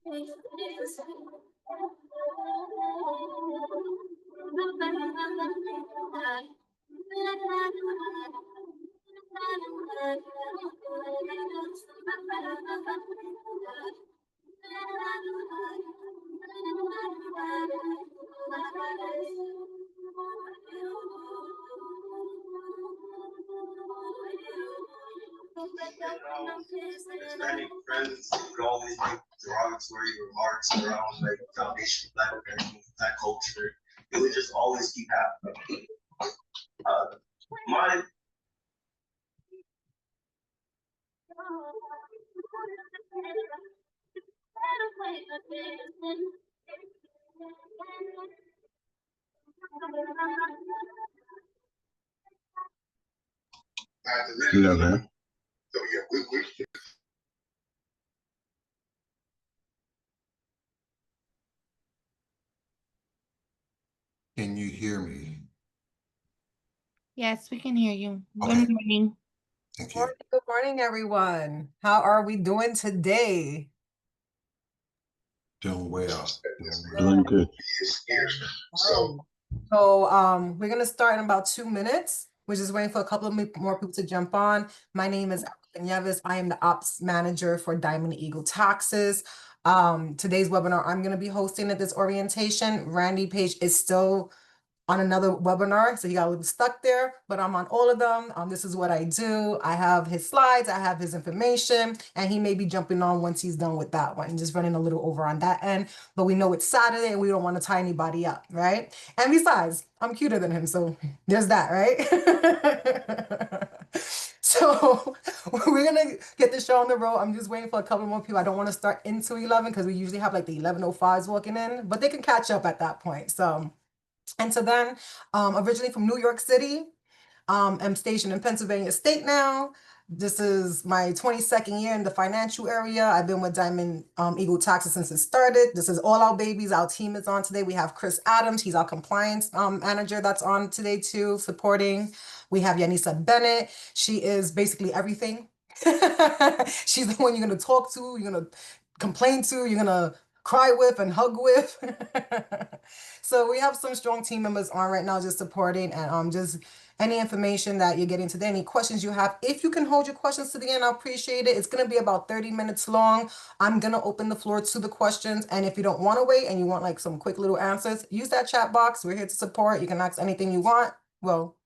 As many friends would always make derogatory remarks around like foundation black American black culture. It would just always keep happening. My Hello there. so yeah, we Can you hear me? Yes, we can hear you. Okay. Good morning. Thank you. Good morning, everyone. How are we doing today? Doing well. Doing good. so We're gonna start in about 2 minutes. We're just waiting for a couple of more people to jump on. My name is Erica Nieves. I am the ops manager for Diamond Eagle Taxes. Today's webinar, I'm gonna be hosting at this orientation. Randy Page is still on another webinar, so he got a little stuck there, but I'm on all of them. This is what I do. I have his slides, I have his information, and he may be jumping on once he's done with that one, just running a little over on that end, but we know it's Saturday and we don't want to tie anybody up, right? And besides, I'm cuter than him, so there's that, right? So we're gonna get the show on the road. I'm just waiting for a couple more people. I don't want to start into 11 because we usually have like the 11:05s walking in, but they can catch up at that point. And so then, originally from New York City, I'm stationed in Pennsylvania State now. This is my 22nd year in the financial area. I've been with Diamond Eagle Taxes since it started. This is all our babies. Our team is on today. We have Chris Adams. He's our compliance manager that's on today too, supporting. We have Yanisa Bennett. She is basically everything. She's the one you're going to talk to, you're going to complain to, you're going to cry with and hug with. So we have some strong team members on right now just supporting, and just any information that you're getting today, any questions you have, if you can hold your questions to the end, I appreciate it. It's going to be about 30 minutes long. I'm going to open the floor to the questions, and if you don't want to wait and you want like some quick little answers, use that chat box. We're here to support. You can ask anything you want. Well,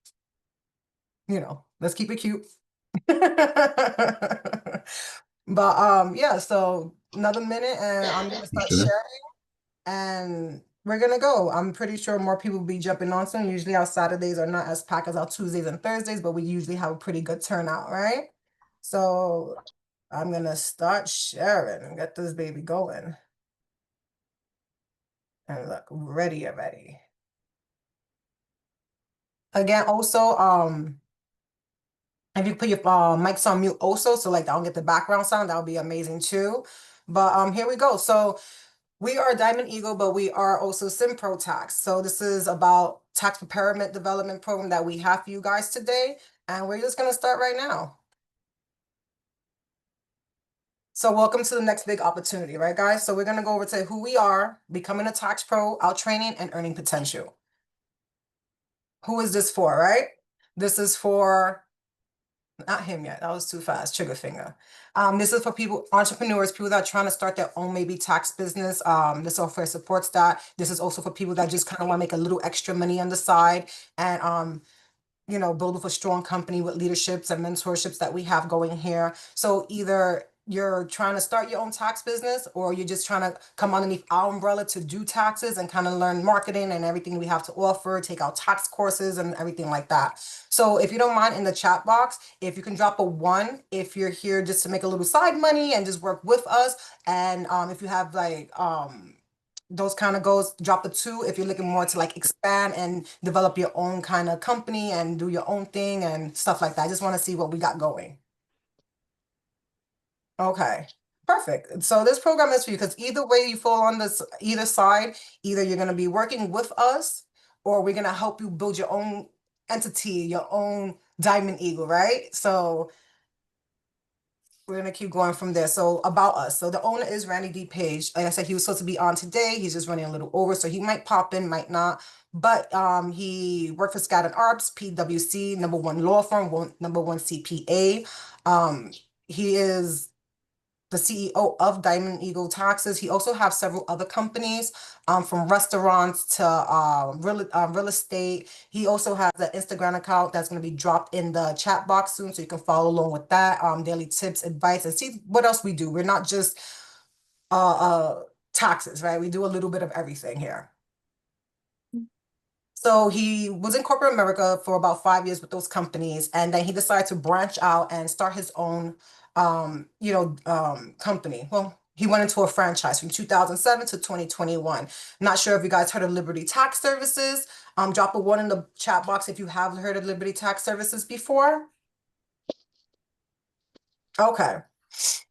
let's keep it cute. But yeah, so another minute and I'm gonna start Sure. sharing and we're gonna go. I'm pretty sure more people will be jumping on soon. Usually our Saturdays are not as packed as our Tuesdays and Thursdays, but we usually have a pretty good turnout, right? So I'm gonna start sharing and get this baby going. And look, ready already. Again, also, if you put your mics on mute also, so like I don't get the background sound, that would be amazing too. But here we go. So we are Diamond Eagle, but we are also SimPro Tax. So this is about tax preparation development program that we have for you guys today. And we're just gonna start right now. So welcome to the next big opportunity, right guys? So we're gonna go over to who we are, becoming a tax pro, our training and earning potential. Who is this for, right? This is for not him yet. That was too fast. Trigger finger. This is for people, entrepreneurs, people that are trying to start their own maybe tax business. This software supports that. This is also for people that just kind of want to make a little extra money on the side and build up a strong company with leaderships and mentorships that we have going here. So either you're trying to start your own tax business or you're just trying to come underneath our umbrella to do taxes and kind of learn marketing and everything we have to offer, take out tax courses and everything like that. So if you don't mind, in the chat box, if you can drop a 1 if you're here just to make a little side money and just work with us. And if you have like those kind of goals, drop the 2 if you're looking more to like expand and develop your own kind of company and do your own thing and stuff like that. I just want to see what we got going. Okay, perfect. So this program is for you because either way you fall on this either side, either you're going to be working with us or we're going to help you build your own entity, your own Diamond Eagle, right? So we're gonna keep going from there. So about us. So the owner is Randy D. Page. Like I said, he was supposed to be on today. He's just running a little over, so he might pop in, might not. But he worked for Skadden Arps, PwC, #1 law firm, #1 CPA. He is the CEO of Diamond Eagle Taxes. He also has several other companies, from restaurants to real estate. He also has an Instagram account that's going to be dropped in the chat box soon, so you can follow along with that. Daily tips, advice, and see what else we do. We're not just taxes, right? We do a little bit of everything here. So he was in corporate America for about 5 years with those companies, and then he decided to branch out and start his own, company. Well, he went into a franchise from 2007 to 2021. Not sure if you guys heard of Liberty Tax Services. Drop a one in the chat box if you have heard of Liberty Tax Services before. Okay.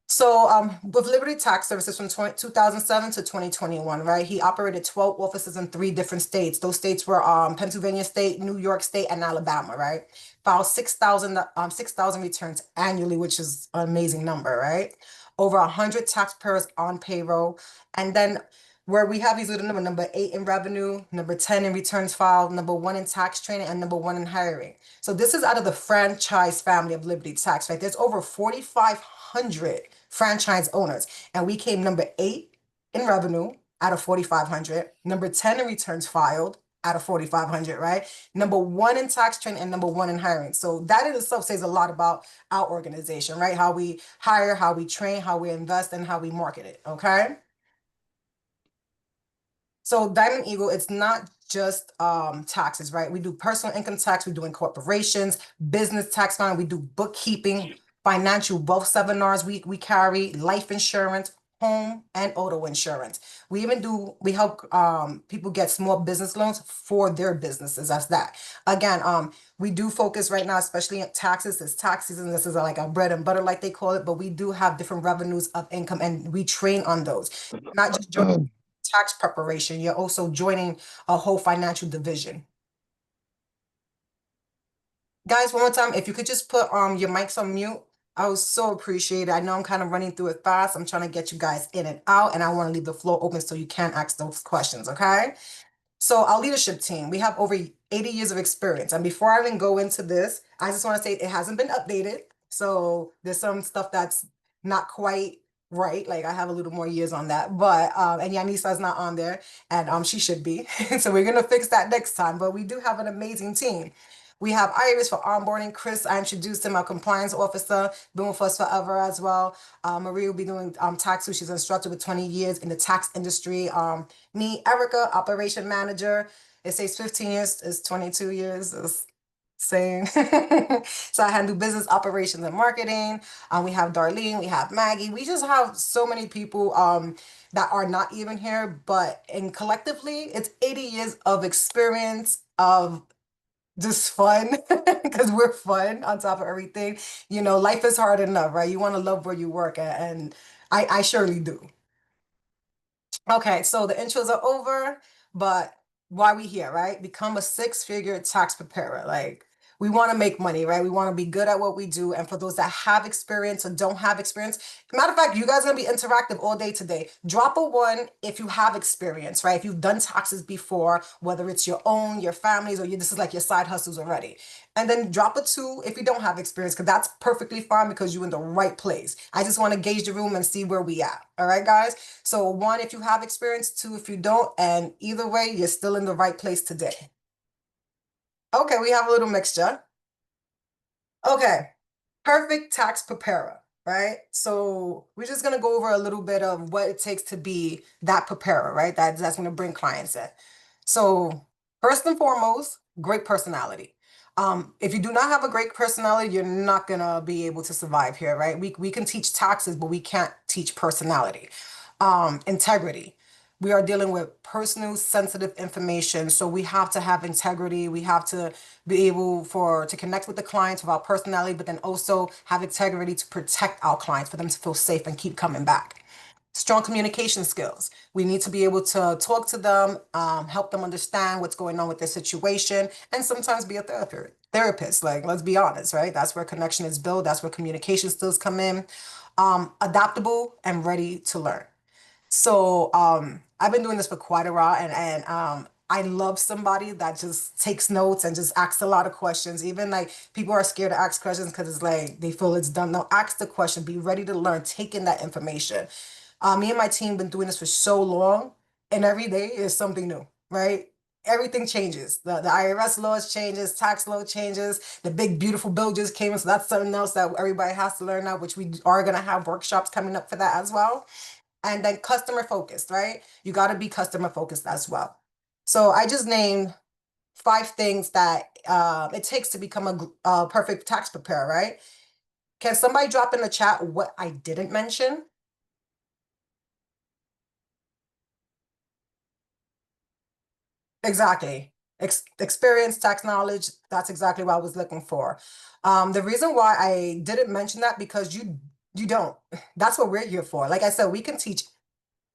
So with Liberty Tax Services from 2007 to 2021, right? He operated 12 offices in 3 different states. Those states were Pennsylvania State, New York State, and Alabama, right? Filed 6,000 returns annually, which is an amazing number, right? Over 100 tax preparers on payroll. And then where we have, he's with number 8 in revenue, number 10 in returns filed, #1 in tax training, and #1 in hiring. So this is out of the franchise family of Liberty Tax, right? There's over 4,500 franchise owners, and we came number 8 in revenue out of 4,500, number 10 in returns filed out of 4,500, right? #1 in tax training and #1 in hiring. So that in itself says a lot about our organization, right? How we hire, how we train, how we invest, and how we market it, okay? So Diamond Eagle, it's not just taxes, right? We do personal income tax, we do incorporations, business tax filing, we do bookkeeping, financial wealth seminars, we carry life insurance, home and auto insurance. We help people get small business loans for their businesses. That's that. Again, we do focus right now, especially on taxes. It's tax season. This is like a bread and butter, like they call it, but we do have different revenues of income and we train on those. Not just tax preparation, you're also joining a whole financial division. Guys, one more time, if you could just put your mics on mute, I would so appreciate it. I know I'm kind of running through it fast. I'm trying to get you guys in and out, and I want to leave the floor open so you can ask those questions, okay? So our leadership team, we have over 80 years of experience. And before I even go into this, I just want to say it hasn't been updated. So there's some stuff that's not quite right. Like I have a little more years on that, but and Yanisa's not on there, and she should be. So we're gonna fix that next time. But we do have an amazing team. We have Iris for onboarding. Chris, I introduced him, our compliance officer, been with us forever as well. Marie will be doing tax. She's an instructor with 20 years in the tax industry. Me, Erica, operation manager. It says 15 years, it's 22 years. It's same. So I handle business operations and marketing. We have Darlene, we have Maggie. We just have so many people that are not even here, but collectively, it's 80 years of experience of just fun because we're fun on top of everything. You know, life is hard enough, right? You want to love where you work at, and I surely do. Okay, so the intros are over, but why we here, right? Become a 6-figure tax preparer. Like we want to make money, right? We want to be good at what we do. And for those that have experience or don't have experience, matter of fact, you guys are gonna be interactive all day today. Drop a 1 if you have experience, right? If you've done taxes before, whether it's your own, your family's, or this is like your side hustles already. And then drop a 2 if you don't have experience, because that's perfectly fine because you're in the right place. I just want to gauge the room and see where we at. All right, guys? So 1 if you have experience, 2 if you don't, and either way, you're still in the right place today. Okay, we have a little mixture. Okay, perfect tax preparer, right? So we're just gonna go over a little bit of what it takes to be that preparer, right? That's gonna bring clients in. So first and foremost, great personality. If you do not have a great personality, you're not gonna be able to survive here, right? We can teach taxes, but we can't teach personality. Integrity. We are dealing with personal sensitive information, so we have to have integrity. We have to be able to connect with the clients with our personality, but then also have integrity to protect our clients for them to feel safe and keep coming back. Strong communication skills. We need to be able to talk to them, help them understand what's going on with their situation, and sometimes be a therapist. Like, let's be honest, right? That's where connection is built. That's where communication skills come in. adaptable and ready to learn. So I've been doing this for quite a while, and I love somebody that just takes notes and just asks a lot of questions. Even like people are scared to ask questions because it's like they feel it's dumb. No, ask the question, be ready to learn, take in that information. Me and my team been doing this for so long, and every day is something new, right? Everything changes. The IRS laws changes, tax law changes, the big beautiful bill just came in. So that's something else that everybody has to learn now, which we are gonna have workshops coming up for that as well. And then customer focused, right? You got to be customer focused as well. So I just named 5 things that it takes to become a perfect tax preparer, right? Can somebody drop in the chat what I didn't mention? Exactly. Experience, tax knowledge, that's exactly what I was looking for. The reason why I didn't mention that because you don't. That's what we're here for. Like I said, we can teach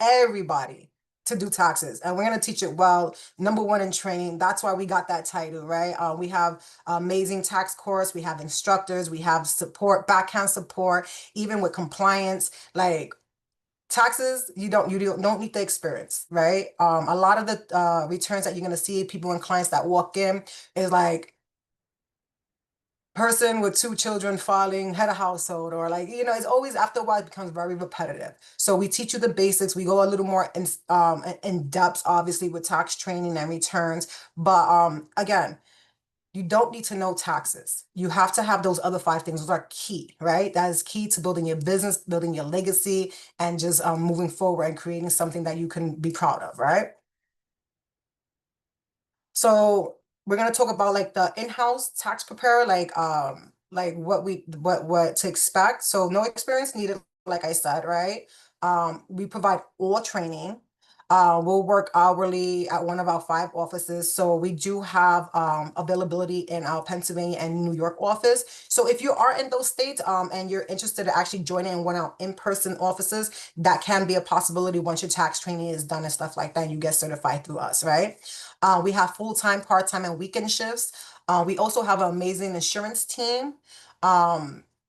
everybody to do taxes, and we're going to teach it well. Number one in training. That's why we got that title, right? We have amazing tax course. We have instructors. We have support, backhand support, even with compliance. Like taxes, you don't need the experience, right? A lot of the returns that you're going to see people and clients that walk in is like person with 2 children filing head of household, or like, it's always after a while it becomes very repetitive. So we teach you the basics. We go a little more in depth, obviously, with tax training and returns. But again, you don't need to know taxes. You have to have those other 5 things. Those are key, right? That is key to building your business, building your legacy, and just moving forward and creating something that you can be proud of, right? So we're gonna talk about like the in-house tax preparer, like what to expect. So no experience needed, like I said, right? We provide all training. We'll work hourly at one of our 5 offices. So we do have availability in our Pennsylvania and New York office. So if you are in those states and you're interested in actually joining in one of our in-person offices, that can be a possibility once your tax training is done and stuff like that, and you get certified through us, right? We have full-time, part-time, and weekend shifts. We also have an amazing insurance team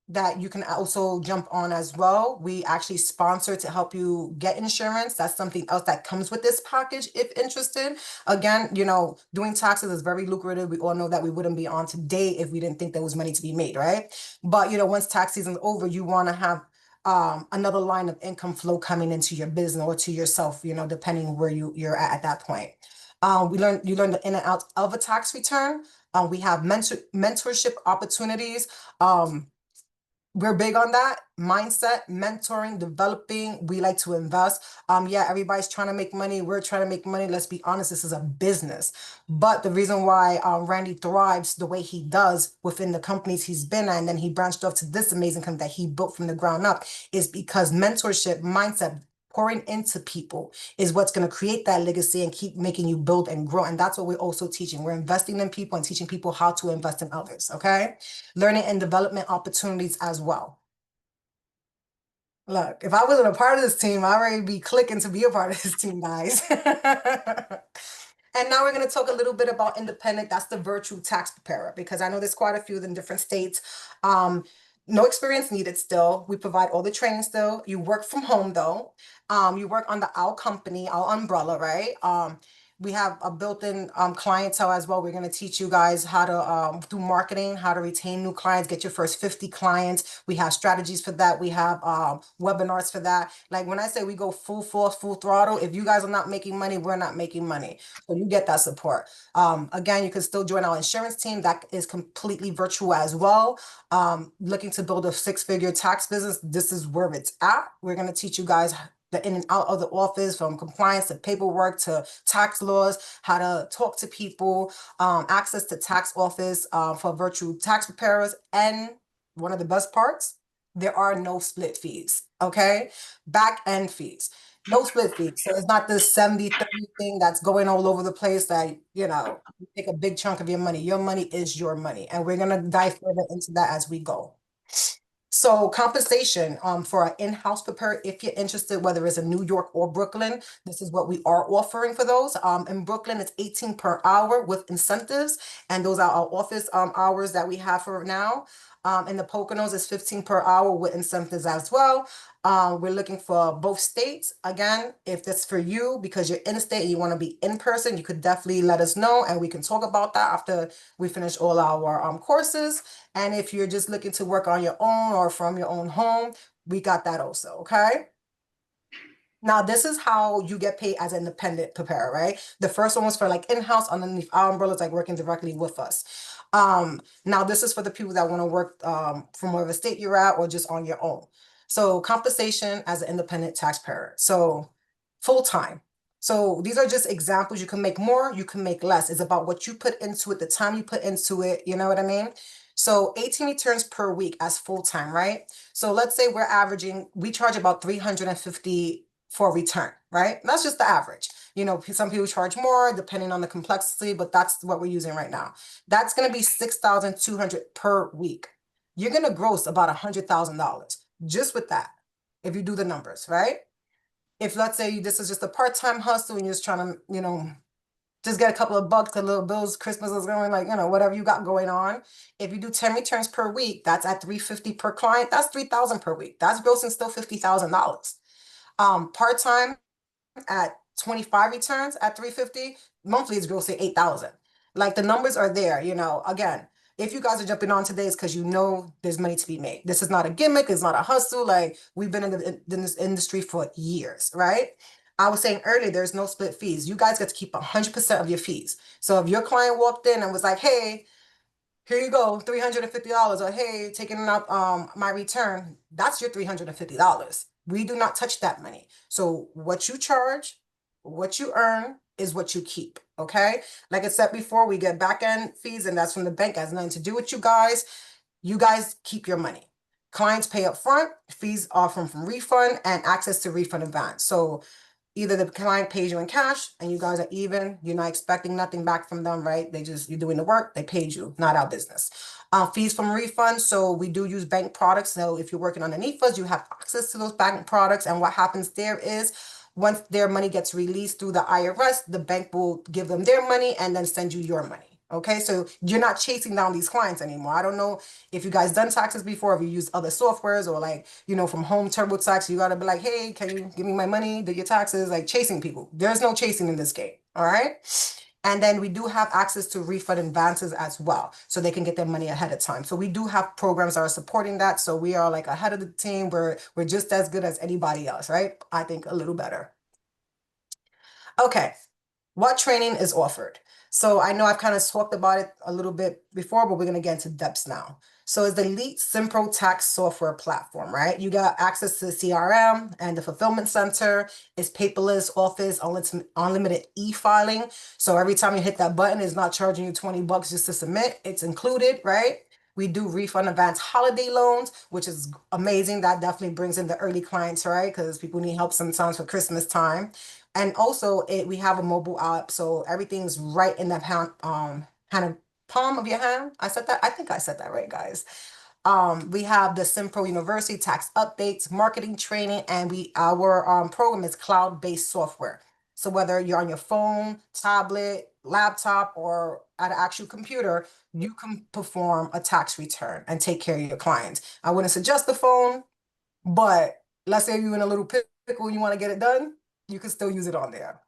that you can also jump on as well. We actually sponsor to help you get insurance. That's something else that comes with this package if interested. Again, doing taxes is very lucrative. We all know that we wouldn't be on today if we didn't think there was money to be made, right? But, once tax season's over, you want to have another line of income flow coming into your business or to yourself, depending where you're at that point. You learn the in and out of a tax return. We have mentorship opportunities. We're big on that mindset, mentoring, developing. We like to invest. Yeah, everybody's trying to make money. We're trying to make money. Let's be honest, this is a business. But the reason why Randy thrives the way he does within the companies he's been at, and then he branched off to this amazing company that he built from the ground up, is because mentorship, mindset, pouring into people is what's going to create that legacy and keep making you build and grow. And that's what we're also teaching. We're investing in people and teaching people how to invest in others. Okay. Learning and development opportunities as well. Look, if I wasn't a part of this team, I'd already be clicking to be a part of this team, guys. And now we're going to talk a little bit about independent. That's the virtual tax preparer, because I know there's quite a few in different states. No experience needed still. We provide all the training still. You work from home though. You work under our company, our umbrella, right? We have a built-in clientele as well. We're going to teach you guys how to do marketing, how to retain new clients, get your first 50 clients. We have strategies for that. We have webinars for that. Like when I say we go full force, full throttle, if you guys are not making money, we're not making money. So you get that support. Again, you can still join our insurance team. That is completely virtual as well. Looking to build a 6-figure tax business, this is where it's at. We're going to teach you guys the in and out of the office, from compliance to paperwork to tax laws, how to talk to people, access to tax office for virtual tax preparers. And one of the best parts, there are no split fees, okay? Back end fees, no split fees. So it's not this 70-30 thing that's going all over the place that, you take a big chunk of your money. Your money is your money. And we're going to dive further into that as we go. So compensation for an in-house preparer, if you're interested, whether it's in New York or Brooklyn, this is what we are offering for those. In Brooklyn, it's 18 per hour with incentives, and those are our office hours that we have for now. In the Poconos, it's 15 per hour with incentives as well. We're looking for both states. Again, if that's for you, because you're in state and you want to be in person, you could definitely let us know and we can talk about that after we finish all our courses. And if you're just looking to work on your own or from your own home, we got that also, okay? Now, this is how you get paid as an independent preparer, right? The first one was for like in-house underneath our umbrellas, like working directly with us. Now this is for the people that want to work from wherever state you're at or just on your own. So compensation as an independent taxpayer. So full-time. So these are just examples. You can make more, you can make less. It's about what you put into it, the time you put into it, you know what I mean? So 18 returns per week as full-time, right? So let's say we're averaging, we charge about 350 for a return, right? That's just the average. You know, some people charge more depending on the complexity, but that's what we're using right now. That's going to be 6,200 per week. You're going to gross about $100,000 just with that, if you do the numbers, right? If let's say this is just a part-time hustle and you're just trying to, you know, just get a couple of bucks, a little bills, Christmas is going, like, you know, whatever you got going on. If you do 10 returns per week, that's at 350 per client. That's 3,000 per week. That's grossing still $50,000. Part-time at 25 returns at 350, monthly is grossing 8,000. Like the numbers are there, you know, again, if you guys are jumping on today, it's because you know there's money to be made. This is not a gimmick, it's not a hustle. Like we've been in this industry for years, right? I was saying earlier, there's no split fees. You guys get to keep 100% of your fees. So if your client walked in and was like, hey, here you go, $350, or hey, taking out my return, that's your $350. We do not touch that money. So what you charge, what you earn is what you keep. Okay. Like I said before, we get back end fees, and that's from the bank. It has nothing to do with you guys. You guys keep your money. Clients pay up front, fees are from refund and access to refund advance. So either the client pays you in cash and you guys are even, you're not expecting nothing back from them, right? You're doing the work, they paid you, not our business. Fees from refunds. So we do use bank products. So if you're working underneath us, you have access to those bank products. And what happens there is once their money gets released through the IRS, the bank will give them their money and then send you your money. Okay, so you're not chasing down these clients anymore. I don't know if you guys done taxes before, if you use other softwares or like, you know, from home TurboTax, you got to be like, hey, can you give me my money, do your taxes, like chasing people. There's no chasing in this game. All right. And then we do have access to refund advances as well, so they can get their money ahead of time. So we do have programs that are supporting that. So we are like ahead of the team. We're just as good as anybody else, right? I think a little better. Okay. What training is offered? So I know I've kind of talked about it a little bit before, but we're going to get into depths now. So it's the Elite Simpro Tax software platform, right? You got access to the CRM and the fulfillment center. It's paperless, office, unlimited e-filing. So every time you hit that button, it's not charging you 20 bucks just to submit. It's included, right? We do refund advance holiday loans, which is amazing. That definitely brings in the early clients, right? Because people need help sometimes for Christmas time. And also we have a mobile app, so everything's right in the kind of palm of your hand. I said that, I think I said that right, guys. We have the Simpro University tax updates, marketing training, and our program is cloud-based software. So whether you're on your phone, tablet, laptop, or at an actual computer, you can perform a tax return and take care of your clients. I wouldn't suggest the phone, but let's say you're in a little pickle and you want to get it done, you can still use it on there.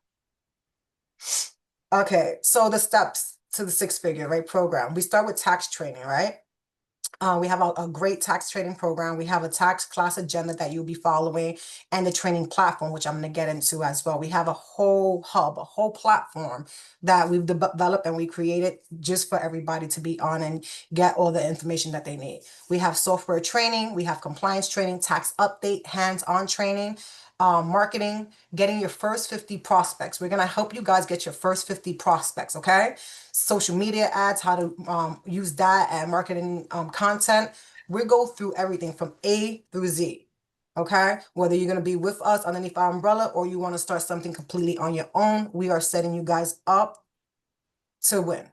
Okay, so the steps to the six-figure, right, program. We start with tax training, right? We have a great tax training program. We have a tax class agenda that you'll be following and the training platform, which I'm going to get into as well. We have a whole hub, a whole platform that we've developed and we created just for everybody to be on and get all the information that they need. We have software training, we have compliance training, tax update, hands-on training, marketing, getting your first 50 prospects. We're going to help you guys get your first 50 prospects, okay? Social media ads, how to use that and marketing content. We go through everything from A through Z, okay? Whether you're going to be with us underneath our umbrella or you want to start something completely on your own, we are setting you guys up to win.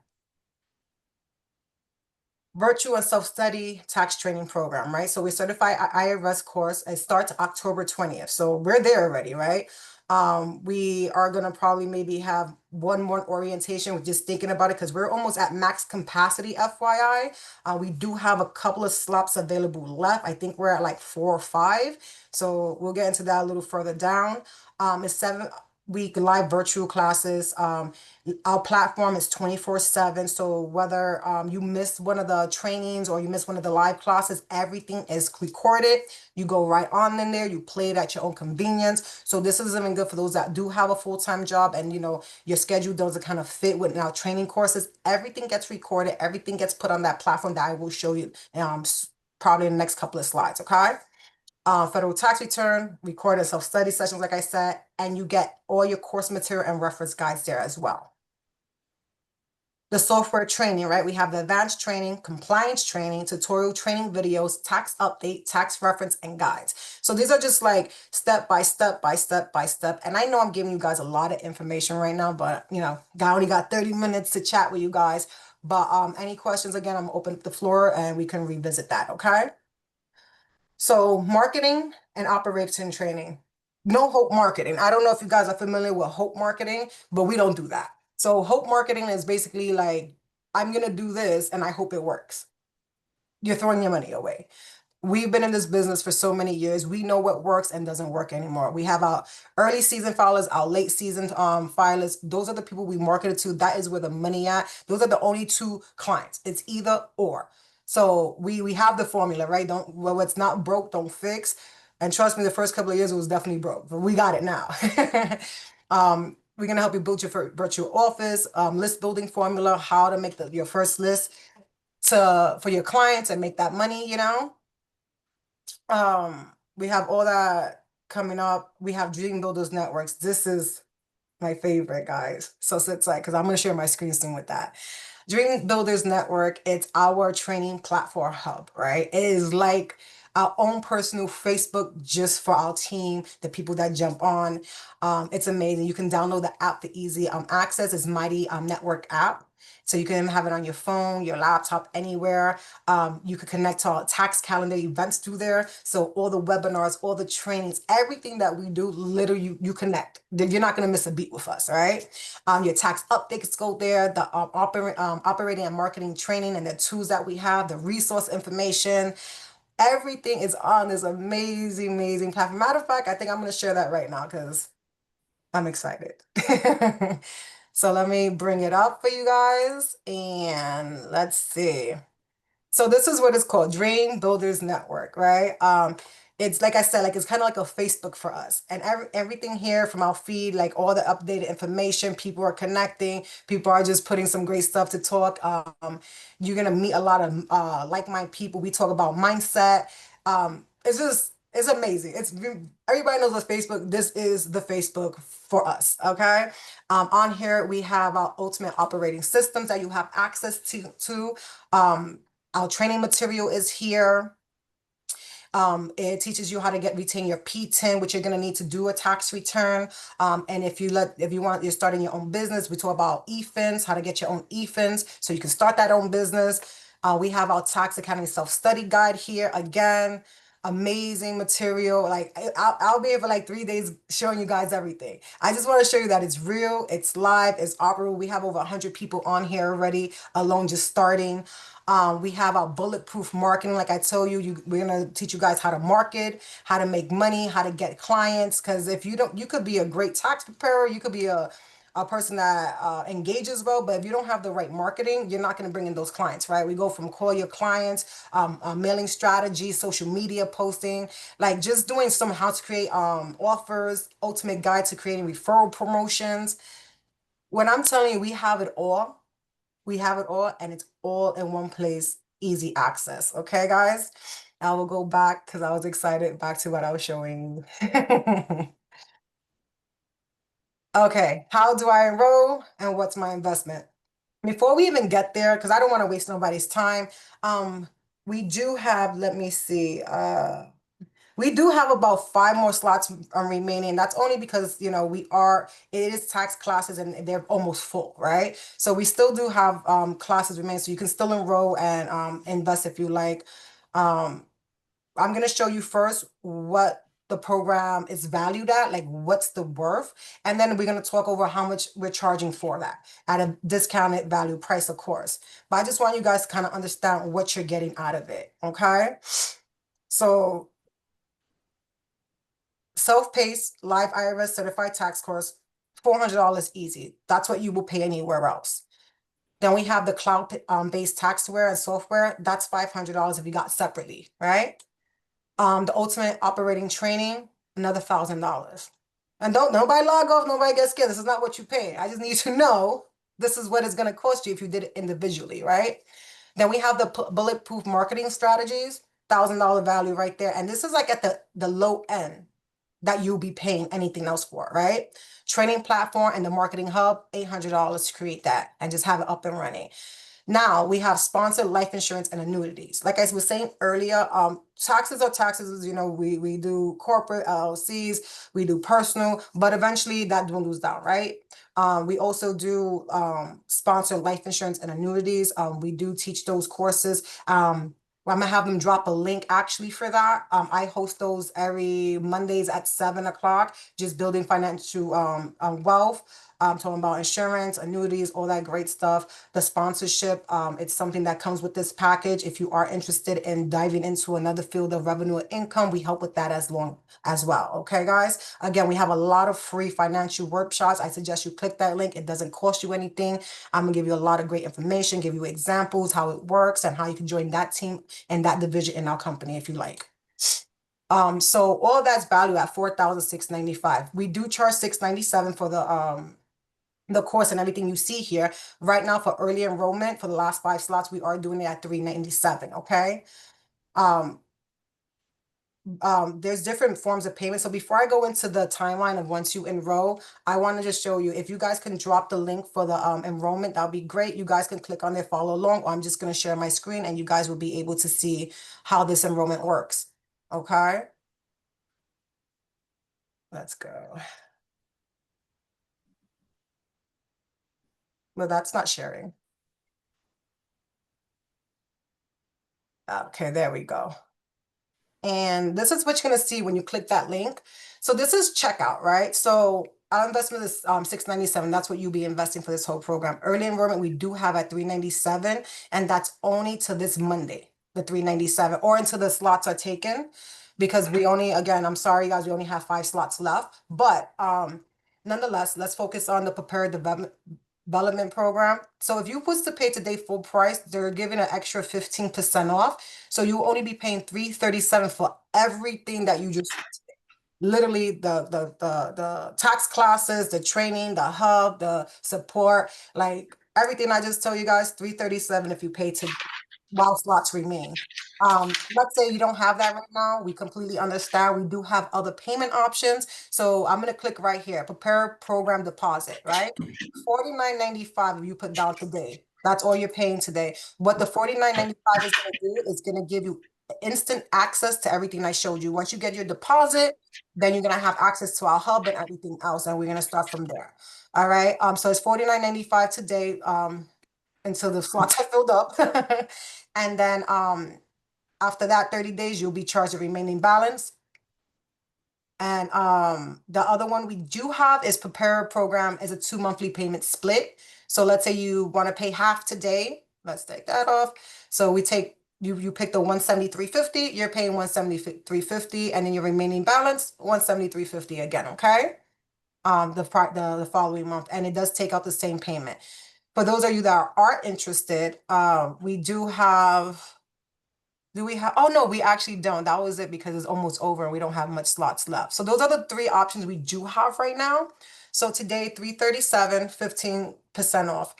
virtual and self-study tax training program, right? So we certify IRS course. It starts October 20th. So we're there already, right? We are gonna probably maybe have one more orientation. We're just thinking about it because we're almost at max capacity, FYI. We do have a couple of slots available left. I think we're at like 4 or 5. So we'll get into that a little further down. It's 7-week live virtual classes. Our platform is 24/7. So whether you miss one of the trainings or you miss one of the live classes, everything is recorded. You go right on in there, you play it at your own convenience. So this is even good for those that do have a full-time job and your schedule doesn't kind of fit with now training courses. Everything gets recorded, everything gets put on that platform that I will show you probably in the next couple of slides, okay? Federal tax return, recorded self-study sessions, like I said, and you get all your course material and reference guides there as well. The software training, right? We have the advanced training, compliance training, tutorial training videos, tax update, tax reference, and guides. So these are just like step by step by step by step. And I know I'm giving you guys a lot of information right now, but I only got 30 minutes to chat with you guys. But any questions, again, I'm open to the floor and we can revisit that, okay? So marketing and operation training. No Hope Marketing. I don't know if you guys are familiar with Hope Marketing, but we don't do that. So Hope Marketing is basically like, I'm going to do this and I hope it works. You're throwing your money away. We've been in this business for so many years. We know what works and doesn't work anymore. We have our early season filers, our late season filers. Those are the people we marketed to. That is where the money at. Those are the only two clients. It's either or. So we have the formula, right? What's not broke, don't fix. And trust me, the first couple of years it was definitely broke, but we got it now. We're gonna help you build your virtual office, list building formula, how to make your first list for your clients and make that money, we have all that coming up. We have Dream Builders Networks. This is my favorite, guys. So it's like, because I'm going to share my screen soon with that. Dream Builders Network, it's our training platform hub, right? It is like our own personal Facebook just for our team, the people that jump on. It's amazing. You can download the app for easy access. It's Mighty Network app. So you can have it on your phone, your laptop, anywhere. You could connect to our tax calendar events through there. So all the webinars, all the trainings, everything that we do, literally you connect. You're not going to miss a beat with us, all right? Your tax updates go there, the operating and marketing training and the tools that we have, the resource information. Everything is on this amazing, amazing platform. Matter of fact, I think I'm going to share that right now because I'm excited. So let me bring it up for you guys and let's see. So this is what it's called, Dream Builders Network, right? It's like I said, like it's kind of like a Facebook for us. And everything here from our feed, like all the updated information, people are connecting, people are just putting some great stuff to talk. You're gonna meet a lot of like-minded people. We talk about mindset. It's amazing. Everybody knows what Facebook. This is the Facebook for us. Okay. On here we have our ultimate operating systems that you have access to. Our training material is here. It teaches you how to retain your P10, which you're going to need to do a tax return. And if you're starting your own business, we talk about eFins, how to get your own eFins so you can start that own business. We have our Tax Academy self-study guide here. Again, amazing material. Like I'll be here for like 3 days showing you guys everything. I just want to show you that it's real, it's live, it's operable. We have over 100 people on here already, alone just starting. We have our bulletproof marketing. Like I told you, we're going to teach you guys how to market, how to make money, how to get clients. Because if you don't, you could be a great tax preparer. You could be a person that engages well, but if you don't have the right marketing, you're not going to bring in those clients, right? We go from call your clients, mailing strategy, social media posting, like just doing some how to create offers, ultimate guide to creating referral promotions. When I'm telling you, we have it all. We have it all and it's all in one place, easy access. Okay, guys? I will go back because I was excited back to what I was showing. Okay, how do I enroll and what's my investment? Before we even get there, because I don't want to waste nobody's time, we do have, let me see, We do have about 5 more slots remaining. That's only because, you know, it is tax classes and they're almost full, right? So we still do have classes remaining, so you can still enroll and invest if you like. I'm going to show you first what the program is valued at, like what's the worth, and then we're going to talk over how much we're charging for that at a discounted value price, of course. But I just want you guys to kind of understand what you're getting out of it, okay? So self-paced live IRS certified tax course, $400 easy. That's what you will pay anywhere else. Then we have the cloud based taxware and software. That's $500 if you got separately, right? The ultimate operating training, another $1,000. And don't nobody log off, nobody gets scared. This is not what you pay. I just need you to know this is what it's going to cost you if you did it individually, right? Then we have the bulletproof marketing strategies, $1,000 value right there. And this is like at the low end that you'll be paying anything else for, right? Training platform and the marketing hub, $800 to create that and just have it up and running. Now we have sponsored life insurance and annuities. Like I was saying earlier, taxes are taxes. You know, we do corporate LLCs, we do personal, but eventually that dwindles down, right? We also do sponsored life insurance and annuities. We do teach those courses. I'm gonna have them drop a link actually for that. I host those every Mondays at 7 o'clock, just building financial wealth. Talking about insurance, annuities, all that great stuff. The sponsorship, it's something that comes with this package. If you are interested in diving into another field of revenue and income, we help with that as well. Okay, guys? Again, we have a lot of free financial workshops. I suggest you click that link. It doesn't cost you anything. I'm gonna give you a lot of great information, give you examples, how it works, and how you can join that team and that division in our company if you like. So all that's valued at $4,695. We do charge $697 for the course and everything you see here. Right now for early enrollment for the last 5 slots, we are doing it at $397, okay? There's different forms of payment. So before I go into the timeline of once you enroll, I want to just show you, if you guys can drop the link for the enrollment, that'll be great. You guys can click on there, follow along, or I'm just going to share my screen and you guys will be able to see how this enrollment works, okay? Let's go. Well, that's not sharing. Okay, there we go. And this is what you're going to see when you click that link. So this is checkout, right? So our investment is $697. That's what you'll be investing for this whole program. Early enrollment, we do have at $397, and that's only to this Monday, the $397, or until the slots are taken, because we only, again, I'm sorry, guys, we only have 5 slots left. But nonetheless, let's focus on the prepared development program. So if you was to pay today full price, they're giving an extra 15% off. So you will only be paying $337 for everything that you just literally the tax classes, the training, the hub, the support, like everything I just told you guys, $337 if you pay to while slots remain. Let's say you don't have that right now. We completely understand. We do have other payment options. So I'm going to click right here, prepare program deposit, right? $49.95 if you put down today. That's all you're paying today. What the $49.95 is going to do is going to give you instant access to everything I showed you. Once you get your deposit, then you're going to have access to our hub and everything else. And we're going to start from there. All right. So it's $49.95 today. Until the slots are filled up. And then after that 30 days, you'll be charged the remaining balance. And the other one we do have is Prepare program is a 2 monthly payment split. So let's say you want to pay half today. Let's take that off. So we take you pick the $173.50, you're paying $173.50, and then your remaining balance $173.50 again, okay? The following month, and it does take out the same payment. For those of you that are interested, we do we have, oh no, we actually don't. That was it because it's almost over and we don't have much slots left. So those are the 3 options we do have right now. So today, $337, 15% off.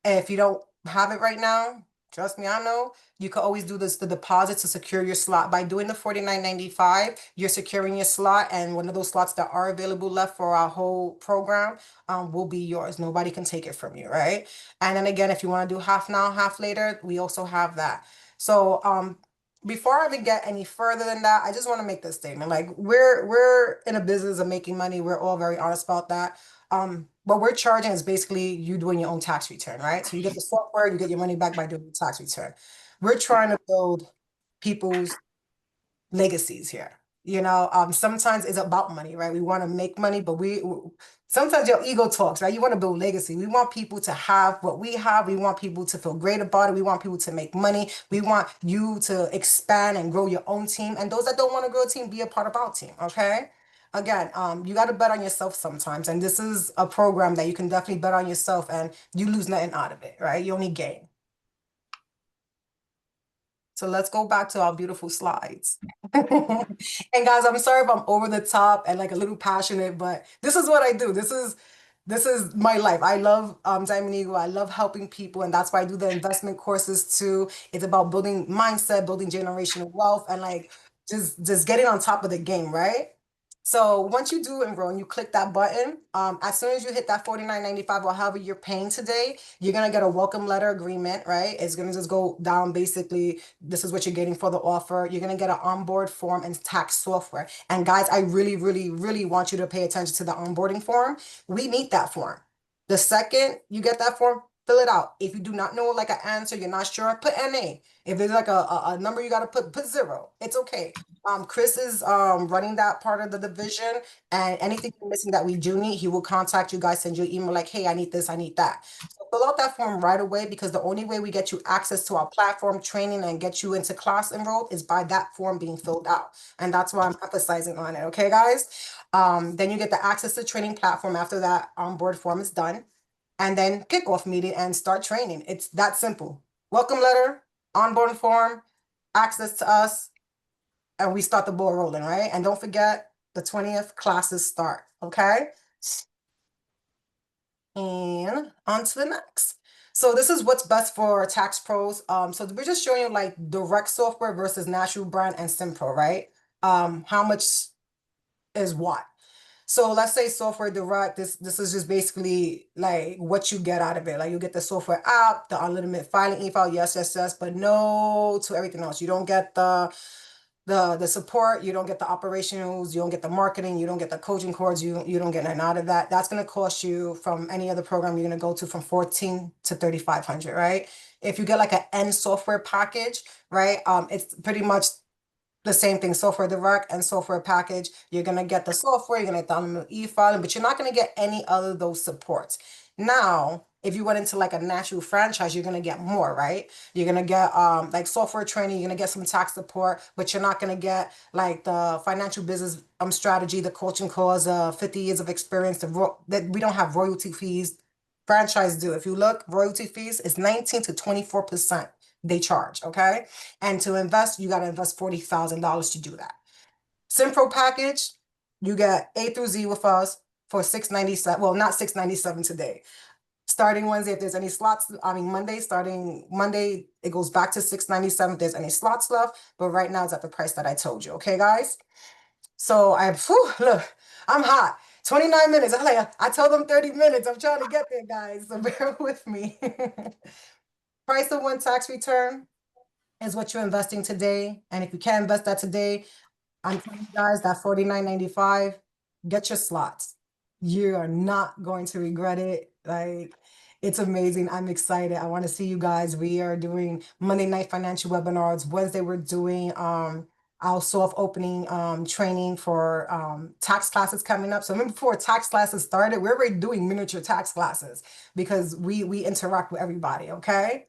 And if you don't have it right now, trust me, I know, you can always do the deposit to secure your slot. By doing the $49.95, you're securing your slot, and one of those slots that are available left for our whole program will be yours. Nobody can take it from you, right? And then again, if you want to do half now, half later, we also have that. So before I even get any further than that, I just want to make this statement. Like we're in a business of making money. We're all very honest about that. What we're charging is basically you doing your own tax return, right? So you get the software, you get your money back by doing the tax return. We're trying to build people's legacies here. Sometimes it's about money, right? We want to make money, but sometimes your ego talks, right? You want to build legacy. We want people to have what we have. We want people to feel great about it. We want people to make money. We want you to expand and grow your own team. And those that don't want to grow a team, be a part of our team, okay? Again, you got to bet on yourself sometimes. And this is a program that you can definitely bet on yourself and you lose nothing out of it, right? You only gain. So let's go back to our beautiful slides. And guys, I'm sorry if I'm over the top and like a little passionate, but this is what I do. This is my life. I love Diamond Eagle. I love helping people, and that's why I do the investment courses too. It's about building mindset, building generational wealth, and like just getting on top of the game, right? So once you do enroll and you click that button, as soon as you hit that $49.95 or however you're paying today, you're gonna get a welcome letter agreement, right? It's gonna just go down basically, this is what you're getting for the offer. You're gonna get an onboard form and tax software. And guys, I really, really, really want you to pay attention to the onboarding form. We need that form. The second you get that form, fill it out. If you do not know like an answer, you're not sure, put NA. If there's like a number you gotta put 0. It's okay. Chris is running that part of the division, and anything missing that we do need, he will contact you guys, send you an email like, hey, I need this, I need that. So fill out that form right away, because the only way we get you access to our platform training and get you into class enrolled is by that form being filled out. And that's why I'm emphasizing on it. Okay, guys? Then you get the access to training platform after that onboard form is done. And then kickoff meeting and start training. It's that simple. Welcome letter, onboard form, access to us, and we start the ball rolling, right? And don't forget, the 20th classes start, okay? And on to the next. So this is what's best for tax pros. So we're just showing you like direct software versus natural brand and Simpro, right? How much is what? So let's say software direct, this is just basically like what you get out of it. Like you get the software app, the unlimited filing e-file, yes, but no to everything else. You don't get the support, you don't get the operationals, you don't get the marketing, you don't get the coaching course, you don't get nothing out of that. That's going to cost you, from any other program you're going to go to, from 14 to 3,500, right? If you get like an end software package, right? It's pretty much the same thing, software direct and software package. You're gonna get the software, you're gonna get the e-filing, but you're not gonna get any other of those supports. Now, if you went into like a natural franchise, you're gonna get more, right? You're gonna get like software training, you're gonna get some tax support, but you're not gonna get like the financial business strategy, the coaching course, 50 years of experience, that we don't have royalty fees. Franchise do. If you look, royalty fees is 19 to 24% they charge, okay? And to invest, you got to invest $40,000 to do that. Simpro package, you get A through Z with us for $697. Well, not $697 today. Starting Wednesday, if there's any slots, starting Monday, it goes back to $697 if there's any slots left. But right now it's at the price that I told you. Okay, guys? So look, I'm hot. 29 minutes. I told them 30 minutes. I'm trying to get there, guys. So bear with me. Price of one tax return is what you're investing today. And if you can't invest that today, I'm telling you guys that $49.95, get your slots. You are not going to regret it. Like, it's amazing. I'm excited. I want to see you guys. We are doing Monday night financial webinars. Wednesday, we're doing our soft opening training for tax classes coming up. So even before tax classes started, we're already doing miniature tax classes because we interact with everybody, okay?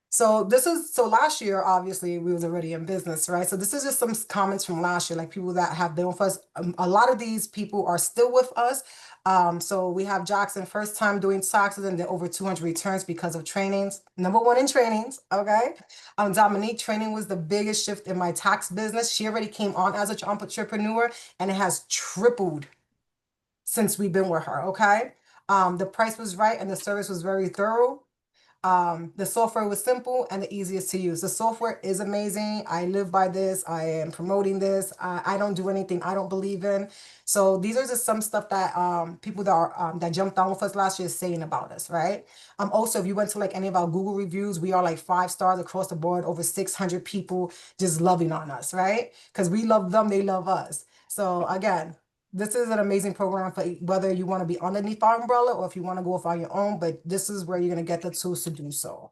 So last year, obviously, we was already in business, right? So this is just some comments from last year, like people that have been with us. A lot of these people are still with us. So we have Jackson, first time doing taxes, and then over 200 returns because of trainings. #1 in trainings, okay? Dominique, training was the biggest shift in my tax business. She already came on as an entrepreneur, and it has tripled since we've been with her, okay? The price was right, and the service was very thorough. The software was simple and the easiest to use. The software is amazing. I live by this. I am promoting this. I don't do anything I don't believe in. So these are just some stuff that people that are that jumped on with us last year is saying about us, right? Also, if you went to like any of our Google reviews, we are like 5 stars across the board, over 600 people just loving on us, right? Because we love them, they love us. So again, this is an amazing program for whether you want to be underneath our umbrella or if you want to go off on your own, but this is where you're going to get the tools to do so.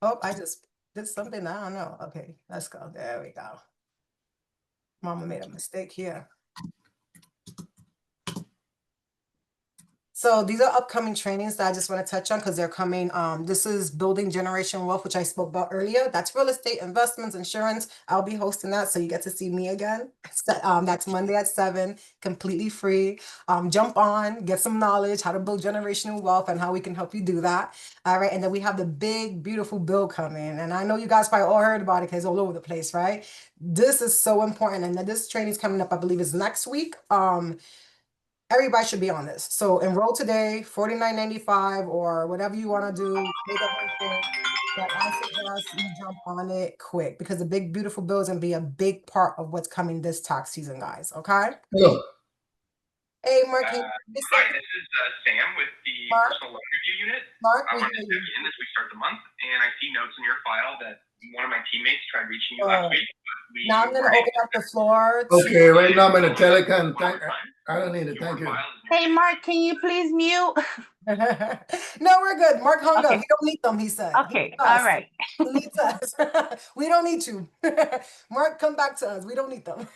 Oh, I just did something. I don't know. Okay, let's go. There we go. Mama made a mistake here. So these are upcoming trainings that I just want to touch on because they're coming. This is Building Generation Wealth, which I spoke about earlier. That's real estate, investments, insurance. I'll be hosting that, so you get to see me again. That's Monday at 7, completely free. Jump on, get some knowledge, how to build generational wealth and how we can help you do that. All right, and then we have the big, beautiful bill coming. And I know you guys probably all heard about it because it's all over the place, right? This is so important. And then this training is coming up, I believe is next week. Everybody should be on this. So enroll today, $49.95 or whatever you want to do. Pay the whole thing. But I suggest you jump on it quick because the big beautiful bill is gonna be a big part of what's coming this tax season, guys. Okay. Hello. Hey, Mark. Can you Hi, this is Sam with the Mark? Personal Loan Review Unit. Mark, I we wanted to hear check you. in as we start the month, and I see notes in your file that one of my teammates tried reaching you last week. But we Now I'm gonna weren't open able up the floor. to- Okay, right now I'm in a telecom. one more time. I don't need it. Your Thank you. file is near Hey, the- Mark, can you please mute? No, we're good. Mark hung up. Okay. He don't need them, he said. He Okay, needs all us. right. He needs us. We don't need you. Mark, come back to us. We don't need them.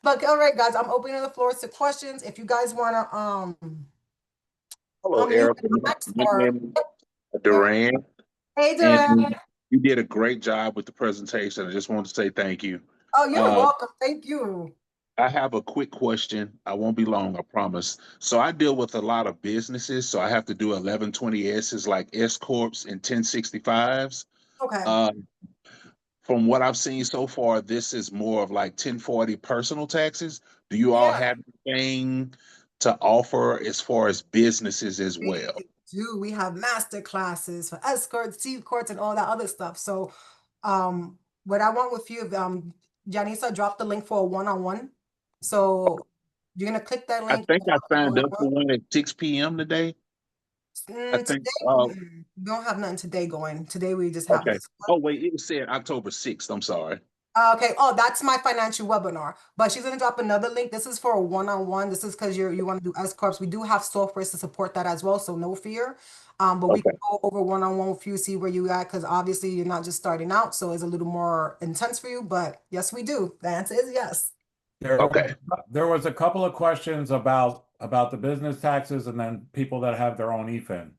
But all right, guys, I'm opening the floor to questions. If you guys wanna Hello, unmute Erica. and text My or- name is Duran, Hey, Duran. and you did a great job with the presentation. I just want to say thank you. Oh, you're Uh, welcome. Thank you. I have a quick question. I won't be long, I promise. So I deal with a lot of businesses, so I have to do 1120S's like S Corps and 1065s. Okay. From what I've seen so far, this is more of like 1040 personal taxes. Do you all Yeah. have anything to offer as far as businesses as well? We have master classes for escorts, C courts, and all that other stuff. So, what I want with you, Janisa dropped the link for a one-on-one. So you're gonna click that I link. think I signed up for one at 6 p.m. today. I think, Today, we don't have nothing today going. Today we just have okay. this. Oh, wait, it said October 6th. I'm sorry. Okay. Oh, that's my financial webinar. But she's gonna drop another link. This is for a one-on-one. This is because you want to do S corps. We do have softwares to support that as well, so no fear. But we Okay. can go over one-on-one with you, see where you at, because obviously you're not just starting out, so it's a little more intense for you. But yes, we do. The answer is yes. Okay. There was a couple of questions about the business taxes and then people that have their own EFIN.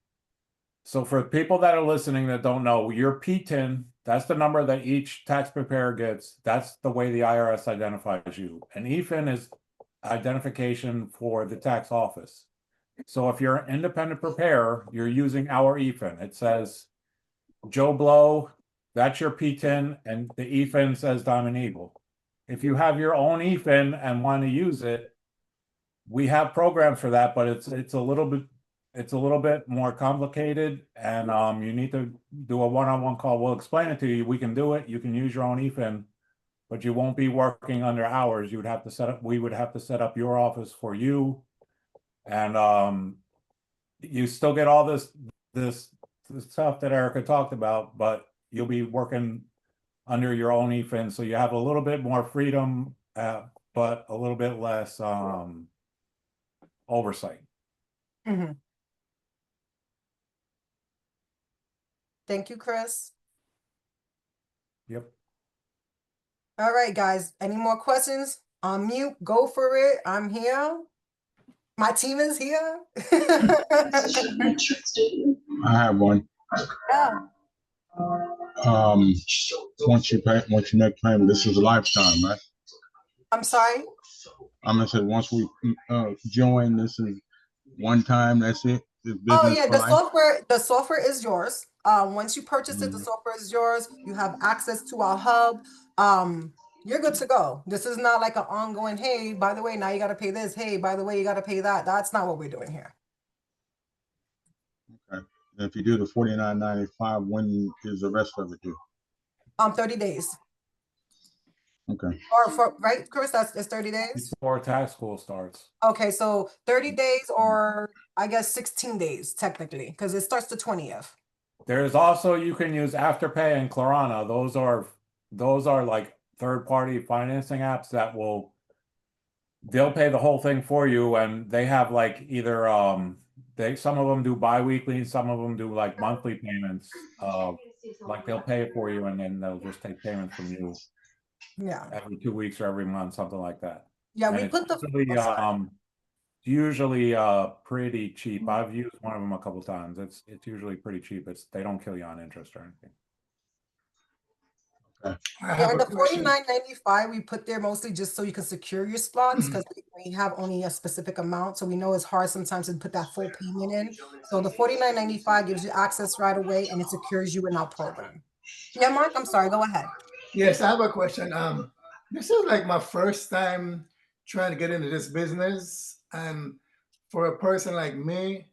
So for people that are listening that don't know, your PTIN, that's the number that each tax preparer gets. That's the way the IRS identifies you. And EFIN is identification for the tax office. So if you're an independent preparer, you're using our EFIN. It says Joe Blow, that's your PTIN, and the EFIN says Diamond Eagle. If you have your own EFIN and want to use it, we have programs for that, but it's a little bit more complicated, and you need to do a one-on-one call. We'll explain it to you. We can do it. You can use your own EFIN, but you won't be working under hours. You would have to set up. We would have to set up your office for you, and you still get all this stuff that Erica talked about, but you'll be working under your own EFIN, so you have a little bit more freedom, but a little bit less oversight. Mm-hmm. Thank you, Chris. Yep. All right, guys. Any more questions? Unmute. Go for it. I'm here. My team is here. I have one. Yeah. Once you make payment, this is a lifetime, right? I'm sorry. I'm gonna say once we join, this is one time. That's it. This Oh business yeah, for the life? software is yours. Once you purchase it, the software is yours. You have access to our hub. You're good to go. This is not like an ongoing, hey, by the way, now you got to pay this. Hey, by the way, you got to pay that. That's not what we're doing here. If you do the 49.95, when is the rest of it due? 30 days. Okay. Or for, right, Chris, it's 30 days? Before tax school starts. Okay, so 30 days or I guess 16 days technically, because it starts the 20th. There's also, you can use Afterpay and Klarna. Those are like third-party financing apps that they'll pay the whole thing for you, and they have like either some of them do bi-weekly, some of them do like monthly payments. Like they'll pay it for you and then they'll just take payments from you Yeah. every 2 weeks or every month, something like that. Yeah, And we it's put the usually pretty cheap. I've used one of them a couple times. It's usually pretty cheap. They don't kill you on interest or anything. I yeah, have and a the question. $49.95 we put there mostly just so you can secure your spots because we have only a specific amount, so we know it's hard sometimes to put that full payment in. So the $49.95 gives you access right away and it secures you in our program. Yeah, Mark, I'm sorry, go ahead. Yes, I have a question. This is like my first time trying to get into this business. And for a person like me,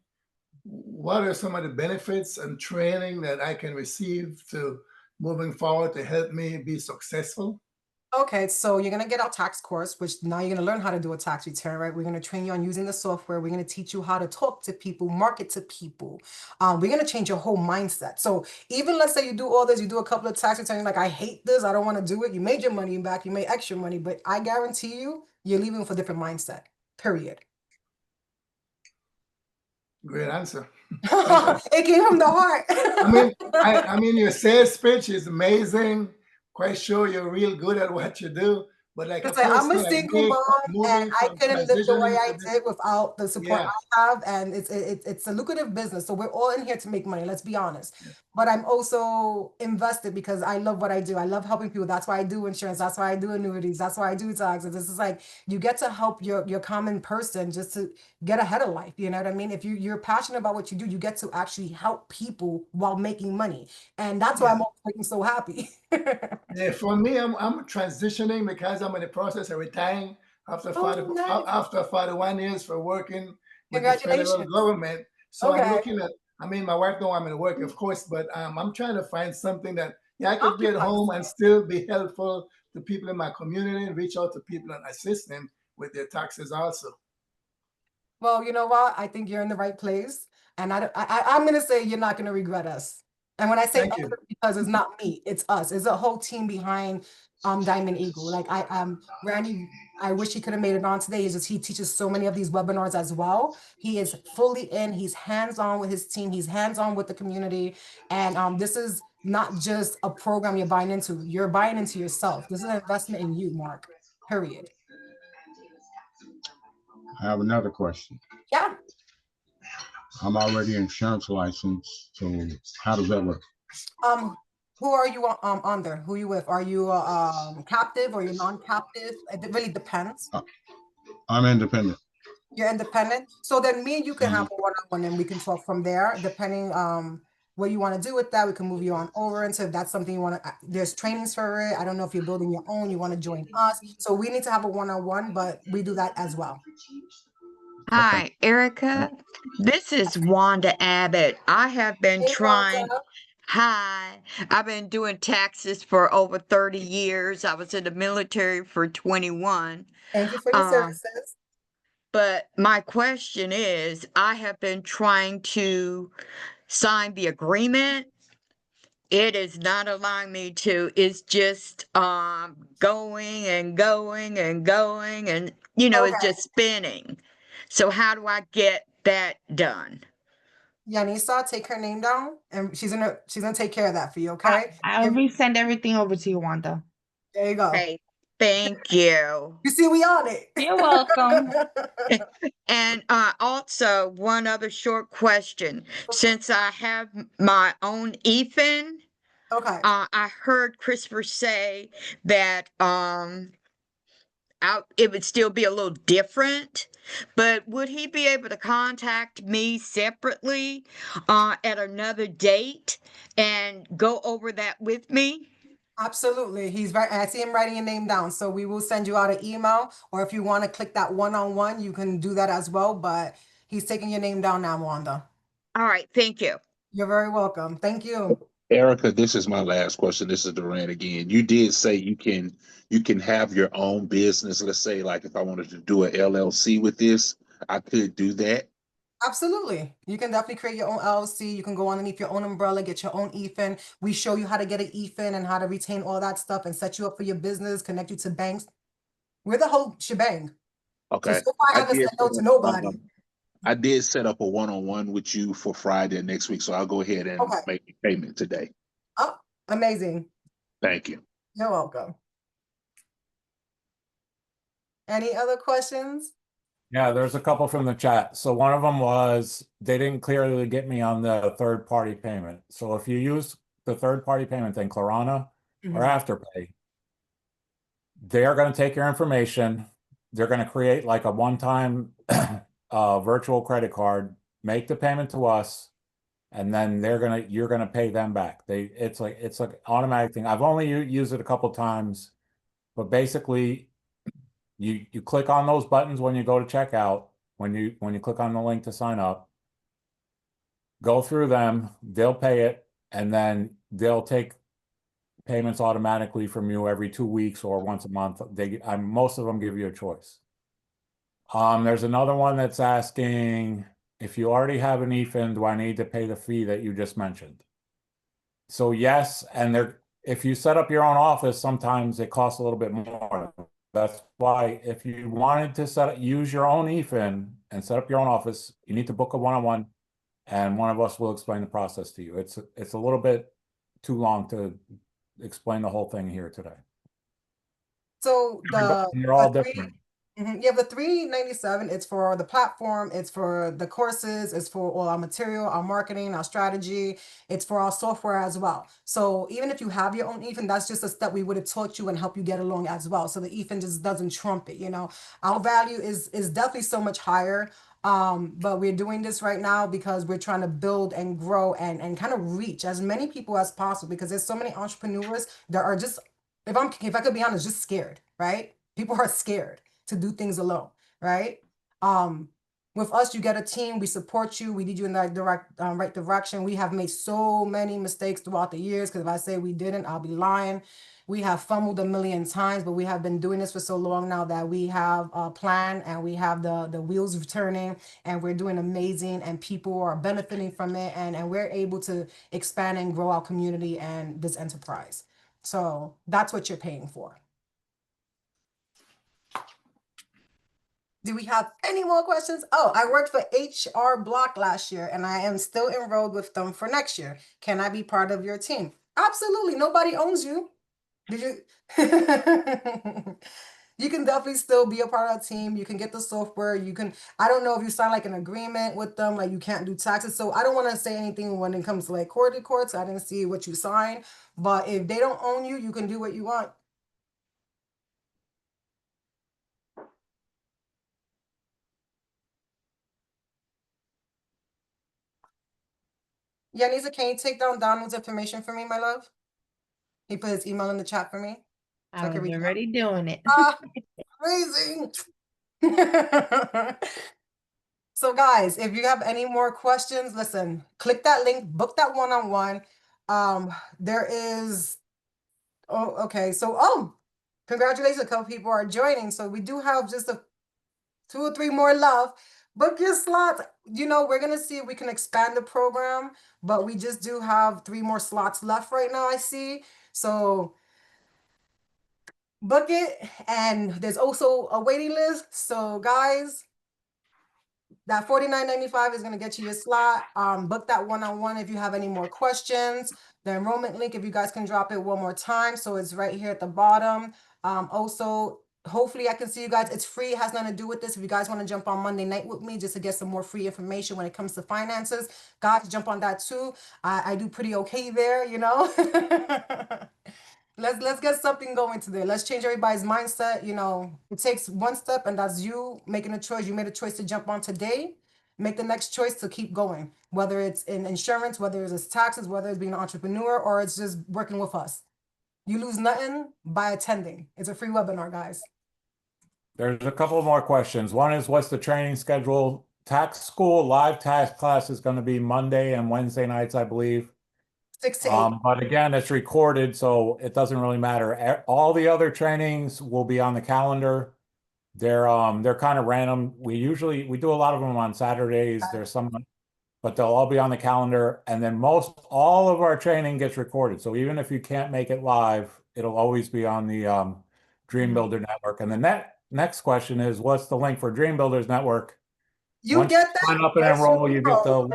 what are some of the benefits and training that I can receive to moving forward to help me be successful? Okay, so you're gonna get our tax course, which now you're gonna learn how to do a tax return, right? We're gonna train you on using the software. We're gonna teach you how to talk to people, market to people. We're gonna change your whole mindset. So even let's say you do all this, you do a couple of tax returns, you're like, I hate this, I don't want to do it. You made your money back, you made extra money, but I guarantee you, you're leaving with a different mindset. Period. Great answer. It came from the heart. I mean, your sales pitch is amazing. Quite sure you're real good at what you do. But like It's a like I'm person a like single me, mom and moving I from couldn't live the way transitioning I to this, did without the support yeah, I have. And it's a lucrative business. So we're all in here to make money, let's be honest. Yeah. But I'm also invested because I love what I do. I love helping people. That's why I do insurance. That's why I do annuities. That's why I do taxes. This is like you get to help your common person just to get ahead of life. You know what I mean? If you're passionate about what you do, you get to actually help people while making money. And that's why yeah. I'm always so happy. Yeah, for me, I'm transitioning because I'm in the process of retiring after Oh, nice. after 41 years for working with the federal Congratulations. government. So I'm Okay. looking at, I mean, my wife know I'm in work, of course, but I'm trying to find something that, yeah, I could be at home and still be helpful to people in my community and reach out to people and assist them with their taxes also. Well, you know what? I think you're in the right place. And I'm going to say you're not going to regret us. And when I say Thank us, you. it's because it's not me, it's us. It's a whole team behind Diamond Eagle. Like Randy, I wish he could have made it on today. He teaches so many of these webinars as well. He is fully in, he's hands-on with his team, he's hands-on with the community. And this is not just a program you're buying into yourself. This is an investment in you, Mark. Period. I have another question. Yeah. I'm already insurance licensed, so how does that work? Who are you under? Who are you with? Are you captive or you're non-captive? It really depends. I'm independent. You're independent. So then me and you can have a one-on-one and we can talk from there, depending what you want to do with that. We can move you on over into if that's something you want to, there's trainings for it. I don't know if you're building your own, you want to join us. So we need to have a one-on-one, but we do that as well. Hi, Erica. This is Wanda Abbott. I have been Hey, trying. Wanda. Hi, I've been doing taxes for over 30 years. I was in the military for 21. Thank you for your services. But my question is, I have been trying to sign the agreement. It is not allowing me to. It's just going and going and going and it's just spinning. So how do I get that done? Yanisa, take her name down and she's gonna take care of that for you, okay? I'll resend everything over to you, Wanda. There you go. Hey, thank you. You see, we on it. You're welcome. And also one other short question. Since I have my own EFIN, Okay. I heard Christopher say that it would still be a little different, but would he be able to contact me separately at another date and go over that with me? Absolutely. He's right. I see him writing your name down. So we will send you out an email, or if you want to click that one-on-one, you can do that as well. But he's taking your name down now, Wanda. All right. Thank you. You're very welcome. Thank you. Erica, this is my last question. This is Durant again. You did say you can have your own business. Let's say like if I wanted to do an LLC with this, I could do that. Absolutely. You can definitely create your own LLC. You can go underneath your own umbrella, get your own EFIN. We show you how to get an EFIN and how to retain all that stuff and set you up for your business, connect you to banks. We're the whole shebang. Okay. So far I haven't said no to nobody. I did set up a one-on-one with you for Friday next week, so I'll go ahead and Okay. make the payment today. Oh, amazing. Thank you. You're welcome. Any other questions? Yeah, there's a couple from the chat. So one of them was they didn't clearly get me on the third party payment. So if you use the third party payment thing, Klarna or Afterpay, they are going to take your information. They're going to create like a one-time virtual credit card, make the payment to us, and then you're gonna pay them back. It's like automatic thing. I've only used it a couple times, but basically you click on those buttons when you go to checkout, when you click on the link to sign up, go through them, they'll pay it, and then they'll take payments automatically from you every 2 weeks or once a month. Most of them give you a choice. There's another one that's asking, if you already have an EFIN, do I need to pay the fee that you just mentioned? So yes, and if you set up your own office, sometimes it costs a little bit more. That's why if you wanted to use your own EFIN and set up your own office, you need to book a one-on-one, and one of us will explain the process to you. It's a little bit too long to explain the whole thing here today. So They're all different. Yeah, the $397, it's for the platform, it's for the courses, it's for all our material, our marketing, our strategy, it's for our software as well. So even if you have your own EFIN, that's just a step we would have taught you and help you get along as well. So the EFIN just doesn't trump it, you know. Our value is definitely so much higher. But we're doing this right now because we're trying to build and grow and kind of reach as many people as possible, because there's so many entrepreneurs that are just, if I could be honest, just scared, right? People are scared to do things alone, right? With us, you get a team, we support you, we lead you in that right direction. We have made so many mistakes throughout the years, because if I say we didn't, I'll be lying. We have fumbled a million times, but we have been doing this for so long now that we have a plan and we have the wheels turning, and we're doing amazing, and people are benefiting from it, and we're able to expand and grow our community and this enterprise. So that's what you're paying for. Do we have any more questions? Oh, I worked for HR Block last year, and I am still enrolled with them for next year. Can I be part of your team? Absolutely. Nobody owns you. Did you? You can definitely still be a part of the team. You can get the software. You can, I don't know if you sign like an agreement with them, like you can't do taxes. So I don't want to say anything when it comes to like court to courts. I didn't see what you signed, but if they don't own you, you can do what you want. Yanisa, can you take down Donald's information for me, my love? He put his email in the chat for me. I was already doing it. Amazing. So guys, if you have any more questions, listen, click that link, book that one-on-one. There is, okay. So, congratulations, a couple people are joining. So we do have just 2 or 3 more left. Book your slots. You know, we're going to see if we can expand the program, but we just do have 3 more slots left right now, I see. So book it. And there's also a waiting list. So guys, that $49.95 is going to get you your slot. Book that one-on-one if you have any more questions. The enrollment link, if you guys can drop it one more time. So it's right here at the bottom. Also, hopefully I can see you guys. It's free. It has nothing to do with this. If you guys want to jump on Monday night with me just to get some more free information when it comes to finances, guys, jump on that too. I do pretty okay there, you know. Let's get something going today. Let's change everybody's mindset. You know, it takes one step, and that's you making a choice. You made a choice to jump on today. Make the next choice to keep going, whether it's in insurance, whether it's taxes, whether it's being an entrepreneur, or it's just working with us. You lose nothing by attending. It's a free webinar, guys. There's a couple more questions. One is, what's the training schedule tax school live tax class is going to be Monday and Wednesday nights, I believe. 6 to 8. But again, it's recorded, so it doesn't really matter. All the other trainings will be on the calendar. They're kind of random. We do a lot of them on Saturdays. There's some, but they'll all be on the calendar. And then all of our training gets recorded. So even if you can't make it live, it'll always be on the Dream Builder Network. And the next question is, what's the link for Dream Builders Network? You Once get you that? sign up and Yes, enroll, you get the will.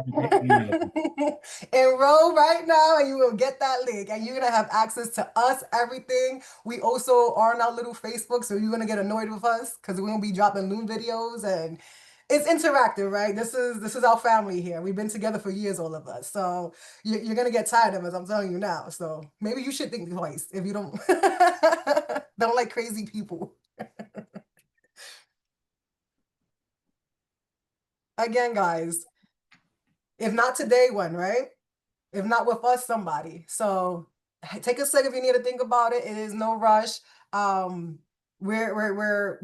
Enroll right now and you will get that link, and you're gonna have access to us, everything. We also are on our little Facebook, so you're gonna get annoyed with us because we're gonna be dropping Loom videos, and it's interactive, right? This is our family here. We've been together for years, all of us. So you're gonna get tired of us, I'm telling you now. So maybe you should think twice if you don't don't like crazy people. Again, guys, if not today, when, right? If not with us, somebody. So take a second if you need to think about it. It is no rush. We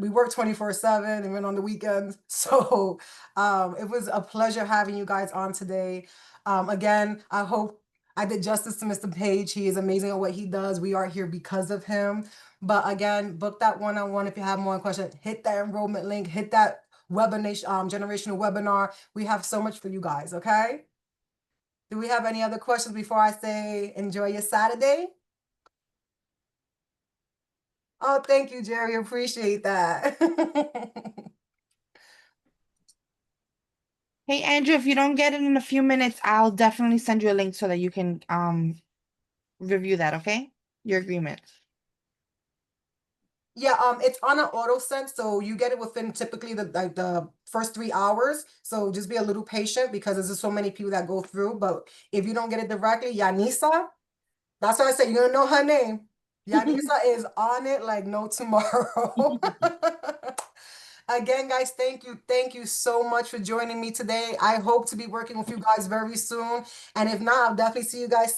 work 24/7 even on the weekends. So it was a pleasure having you guys on today. Again, I hope I did justice to Mr. Page. He is amazing at what he does. We are here because of him. But again, book that one-on-one if you have more questions. Hit that enrollment link. Hit that generational webinar. We have so much for you guys, okay? Do we have any other questions before I say enjoy your Saturday? Oh, thank you, Jerry. Appreciate that. Hey, Andrew, if you don't get it in a few minutes, I'll definitely send you a link so that you can review that, okay? Your agreement. Yeah, it's on an auto send, so you get it within typically the first 3 hours. So just be a little patient because there's just so many people that go through. But if you don't get it directly, Yanisa, that's why I said you're gonna know her name. Yanisa is on it like no tomorrow. Again, guys, thank you so much for joining me today. I hope to be working with you guys very soon. And if not, I'll definitely see you guys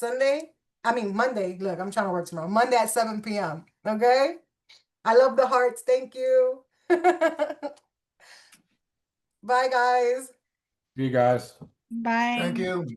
Monday. Look, I'm trying to work tomorrow. Monday at 7 p.m. Okay? I love the hearts. Thank you. Bye, guys. See you guys. Bye. Thank you.